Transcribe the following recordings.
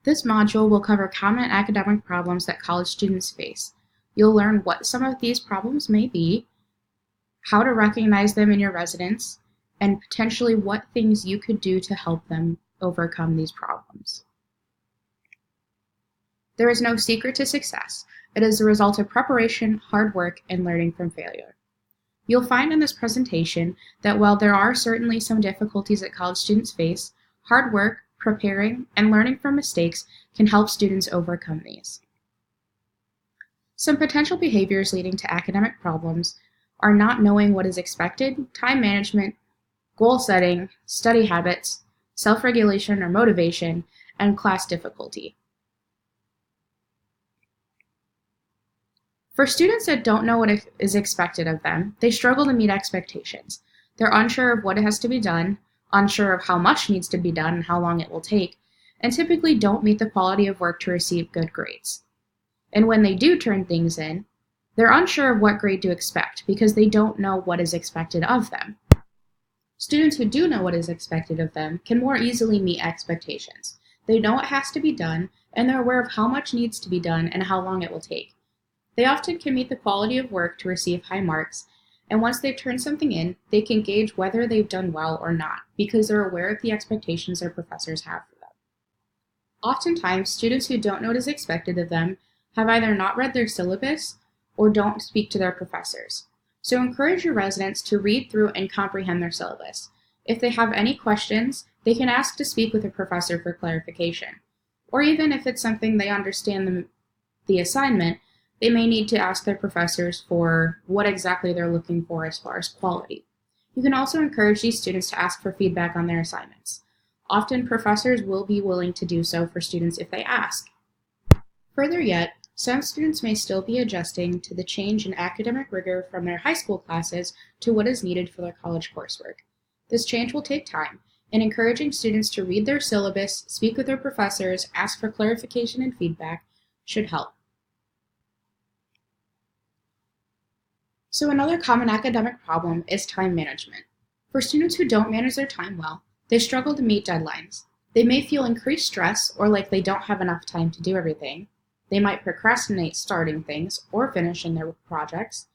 This module will cover common academic problems that college students face. You'll learn what some of these problems may be, how to recognize them in your residence, and potentially what things you could do to help them overcome these problems. There is no secret to success. It is the result of preparation, hard work, and learning from failure. You'll find in this presentation that while there are certainly some difficulties that college students face, hard work, preparing, and learning from mistakes can help students overcome these. Some potential behaviors leading to academic problems are not knowing what is expected, time management, goal setting, study habits, self-regulation or motivation, and class difficulty. For students that don't know what is expected of them, they struggle to meet expectations. They're unsure of what has to be done, unsure of how much needs to be done and how long it will take, and typically don't meet the quality of work to receive good grades. And when they do turn things in, they're unsure of what grade to expect because they don't know what is expected of them. Students who do know what is expected of them can more easily meet expectations. They know what has to be done, and they're aware of how much needs to be done and how long it will take. They often can meet the quality of work to receive high marks, and once they've turned something in, they can gauge whether they've done well or not because they're aware of the expectations their professors have for them. Oftentimes, students who don't know what is expected of them have either not read their syllabus or don't speak to their professors. So encourage your residents to read through and comprehend their syllabus. If they have any questions, they can ask to speak with a professor for clarification. Or even if it's something they understand the assignment, they may need to ask their professors for what exactly they're looking for as far as quality. You can also encourage these students to ask for feedback on their assignments. Often professors will be willing to do so for students if they ask. Further yet, some students may still be adjusting to the change in academic rigor from their high school classes to what is needed for their college coursework. This change will take time, and encouraging students to read their syllabus, speak with their professors, ask for clarification and feedback should help. So another common academic problem is time management. For students who don't manage their time well, they struggle to meet deadlines. They may feel increased stress or like they don't have enough time to do everything. They might procrastinate starting things or finishing their projects.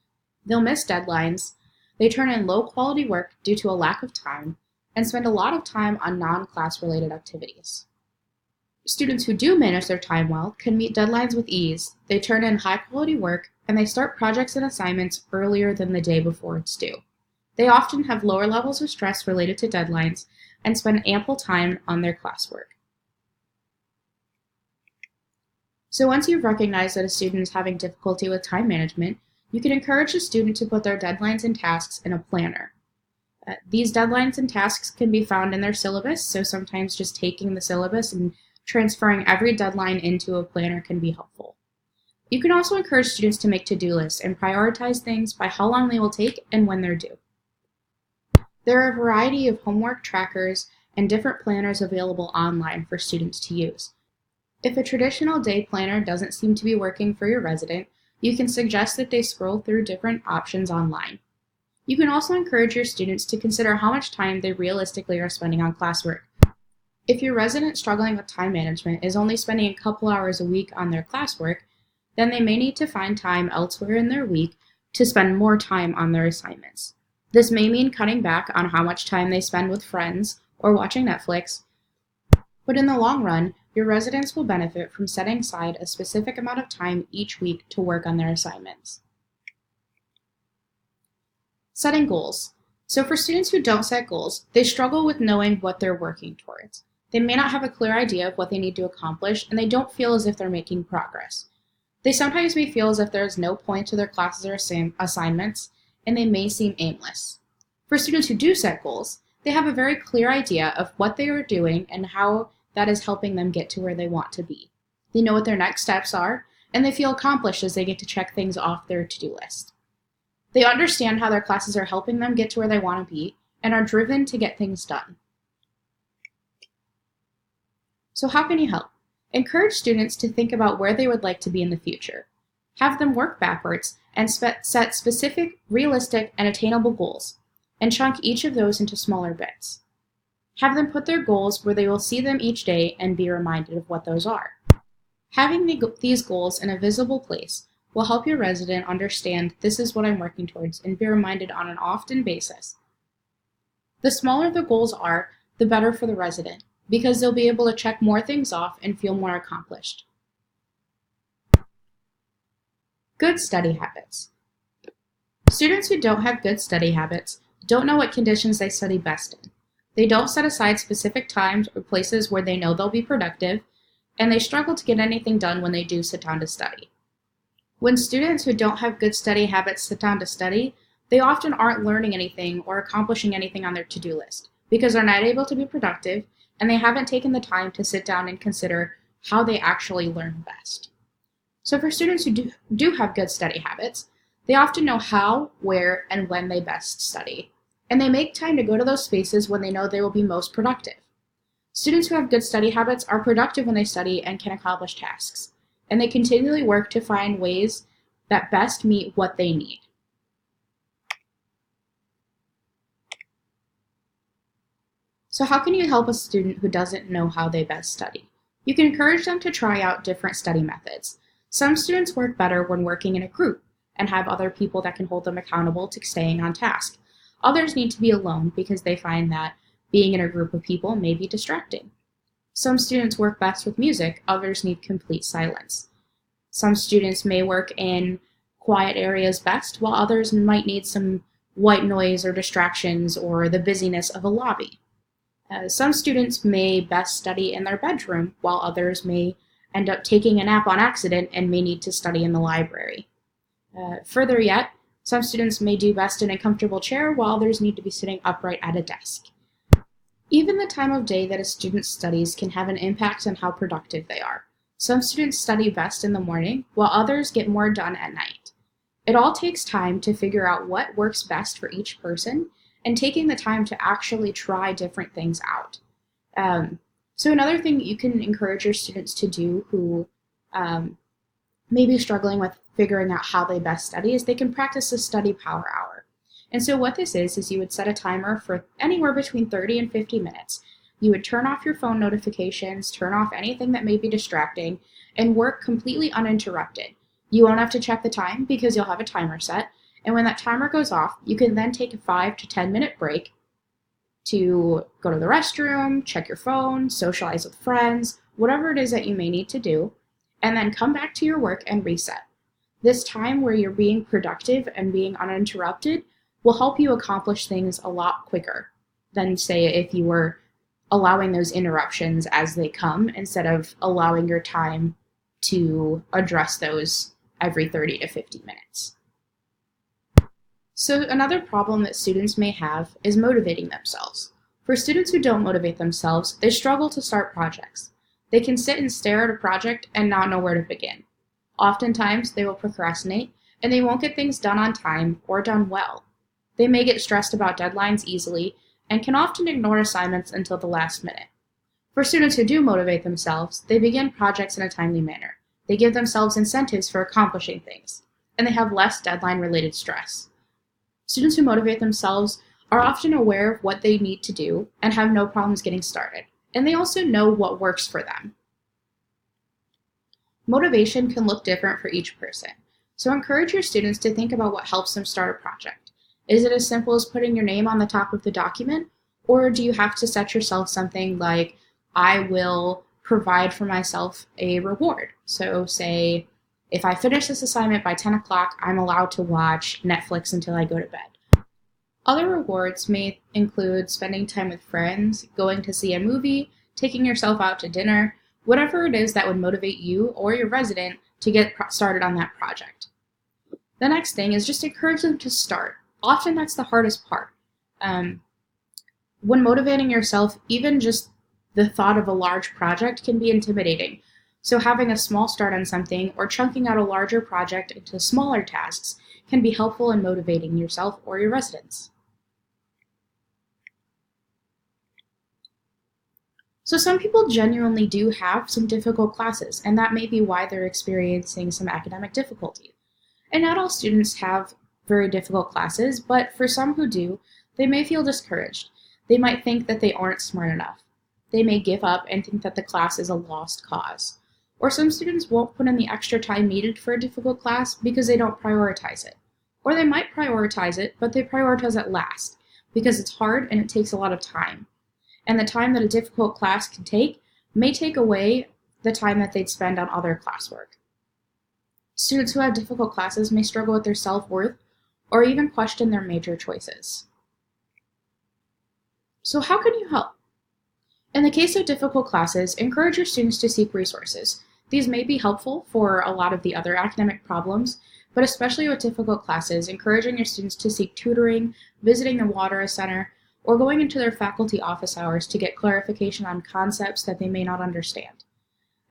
They'll miss deadlines. They turn in low quality work due to a lack of time and spend a lot of time on non-class related activities. Students who do manage their time well can meet deadlines with ease. They turn in high quality work and they start projects and assignments earlier than the day before it's due. They often have lower levels of stress related to deadlines and spend ample time on their classwork. So once you've recognized that a student is having difficulty with time management, you can encourage the student to put their deadlines and tasks in a planner. These deadlines and tasks can be found in their syllabus, so sometimes just taking the syllabus and transferring every deadline into a planner can be helpful. You can also encourage students to make to-do lists and prioritize things by how long they will take and when they're due. There are a variety of homework trackers and different planners available online for students to use. If a traditional day planner doesn't seem to be working for your resident, you can suggest that they scroll through different options online. You can also encourage your students to consider how much time they realistically are spending on classwork. If your resident struggling with time management is only spending a couple hours a week on their classwork, then they may need to find time elsewhere in their week to spend more time on their assignments. This may mean cutting back on how much time they spend with friends or watching Netflix, but in the long run, your residents will benefit from setting aside a specific amount of time each week to work on their assignments. Setting goals. So for students who don't set goals, they struggle with knowing what they're working towards. They may not have a clear idea of what they need to accomplish, and they don't feel as if they're making progress. They sometimes may feel as if there is no point to their classes or assignments, and they may seem aimless. For students who do set goals, they have a very clear idea of what they are doing and how that is helping them get to where they want to be. They know what their next steps are, and they feel accomplished as they get to check things off their to-do list. They understand how their classes are helping them get to where they want to be, and are driven to get things done. So how can you help? Encourage students to think about where they would like to be in the future. Have them work backwards and set specific, realistic, and attainable goals, and chunk each of those into smaller bits. Have them put their goals where they will see them each day and be reminded of what those are. Having these goals in a visible place will help your resident understand this is what I'm working towards and be reminded on an often basis. The smaller the goals are, the better for the resident, because they'll be able to check more things off and feel more accomplished. Good study habits. Students who don't have good study habits don't know what conditions they study best in. They don't set aside specific times or places where they know they'll be productive, and they struggle to get anything done when they do sit down to study. When students who don't have good study habits sit down to study, they often aren't learning anything or accomplishing anything on their to-do list because they're not able to be productive and they haven't taken the time to sit down and consider how they actually learn best. So for students who do have good study habits, they often know how, where, and when they best study, and they make time to go to those spaces when they know they will be most productive. Students who have good study habits are productive when they study and can accomplish tasks, and they continually work to find ways that best meet what they need. So how can you help a student who doesn't know how they best study? You can encourage them to try out different study methods. Some students work better when working in a group and have other people that can hold them accountable to staying on task. Others need to be alone because they find that being in a group of people may be distracting. Some students work best with music, others need complete silence. Some students may work in quiet areas best, while others might need some white noise or distractions or the busyness of a lobby. Some students may best study in their bedroom, while others may end up taking a nap on accident and may need to study in the library. Further yet, some students may do best in a comfortable chair, while others need to be sitting upright at a desk. Even the time of day that a student studies can have an impact on how productive they are. Some students study best in the morning, while others get more done at night. It all takes time to figure out what works best for each person, and taking the time to actually try different things out. So another thing you can encourage your students to do who may be struggling with figuring out how they best study is they can practice a study power hour. And so what this is you would set a timer for anywhere between 30 and 50 minutes. You would turn off your phone notifications, turn off anything that may be distracting, and work completely uninterrupted. You won't have to check the time because you'll have a timer set. And when that timer goes off, you can then take a 5 to 10 minute break to go to the restroom, check your phone, socialize with friends, whatever it is that you may need to do, and then come back to your work and reset. This time where you're being productive and being uninterrupted will help you accomplish things a lot quicker than, say, if you were allowing those interruptions as they come instead of allowing your time to address those every 30 to 50 minutes. So another problem that students may have is motivating themselves. For students who don't motivate themselves, they struggle to start projects. They can sit and stare at a project and not know where to begin. Oftentimes, they will procrastinate, and they won't get things done on time or done well. They may get stressed about deadlines easily and can often ignore assignments until the last minute. For students who do motivate themselves, they begin projects in a timely manner. They give themselves incentives for accomplishing things, and they have less deadline-related stress. Students who motivate themselves are often aware of what they need to do and have no problems getting started, and they also know what works for them. Motivation can look different for each person, so encourage your students to think about what helps them start a project. Is it as simple as putting your name on the top of the document, or do you have to set yourself something like, I will provide for myself a reward? So say, if I finish this assignment by 10 o'clock, I'm allowed to watch Netflix until I go to bed. Other rewards may include spending time with friends, going to see a movie, taking yourself out to dinner, whatever it is that would motivate you or your resident to get started on that project. The next thing is just encourage them to start. Often that's the hardest part. When motivating yourself, even just the thought of a large project can be intimidating. So having a small start on something or chunking out a larger project into smaller tasks can be helpful in motivating yourself or your residents. So some people genuinely do have some difficult classes, and that may be why they're experiencing some academic difficulty. And not all students have very difficult classes, but for some who do, they may feel discouraged. They might think that they aren't smart enough. They may give up and think that the class is a lost cause. Or some students won't put in the extra time needed for a difficult class because they don't prioritize it. Or they might prioritize it, but they prioritize it last because it's hard and it takes a lot of time. And the time that a difficult class can take may take away the time that they'd spend on other classwork. Students who have difficult classes may struggle with their self-worth or even question their major choices. So how can you help? In the case of difficult classes, encourage your students to seek resources. These may be helpful for a lot of the other academic problems, but especially with difficult classes, encouraging your students to seek tutoring, visiting the Watera Center, or going into their faculty office hours to get clarification on concepts that they may not understand.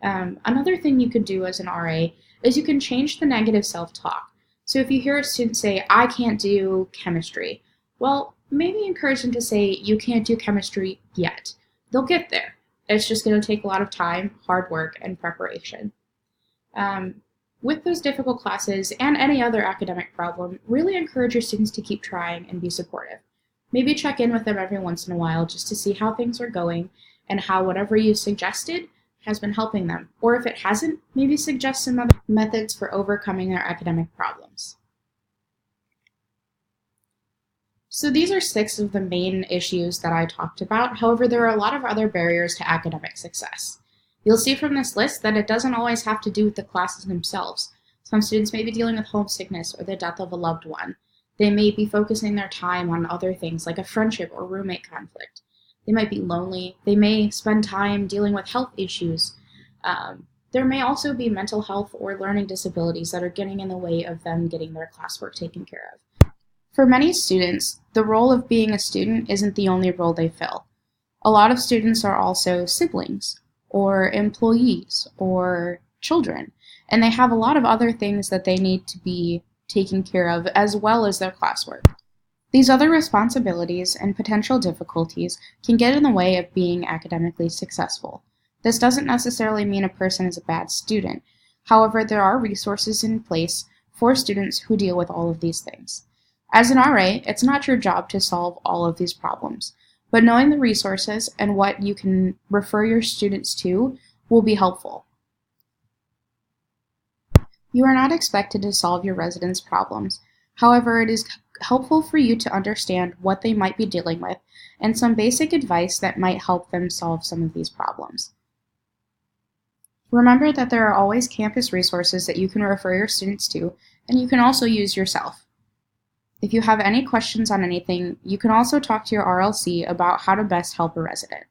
Another thing you could do as an RA is you can change the negative self-talk. So if you hear a student say, "I can't do chemistry," well, maybe encourage them to say, "You can't do chemistry yet." They'll get there. It's just going to take a lot of time, hard work, and preparation. With those difficult classes and any other academic problem, really encourage your students to keep trying and be supportive. Maybe check in with them every once in a while just to see how things are going and how whatever you suggested has been helping them. Or if it hasn't, maybe suggest some other methods for overcoming their academic problems. So these are 6 of the main issues that I talked about. However, there are a lot of other barriers to academic success. You'll see from this list that it doesn't always have to do with the classes themselves. Some students may be dealing with homesickness or the death of a loved one. They may be focusing their time on other things like a friendship or roommate conflict. They might be lonely. They may spend time dealing with health issues. There may also be mental health or learning disabilities that are getting in the way of them getting their classwork taken care of. For many students, the role of being a student isn't the only role they fill. A lot of students are also siblings, or employees, or children, and they have a lot of other things that they need to be taken care of as well as their classwork. These other responsibilities and potential difficulties can get in the way of being academically successful. This doesn't necessarily mean a person is a bad student. However, there are resources in place for students who deal with all of these things. As an RA, it's not your job to solve all of these problems, but knowing the resources and what you can refer your students to will be helpful. You are not expected to solve your residents' problems. However, it is helpful for you to understand what they might be dealing with and some basic advice that might help them solve some of these problems. Remember that there are always campus resources that you can refer your students to, and you can also use yourself. If you have any questions on anything, you can also talk to your RLC about how to best help a resident.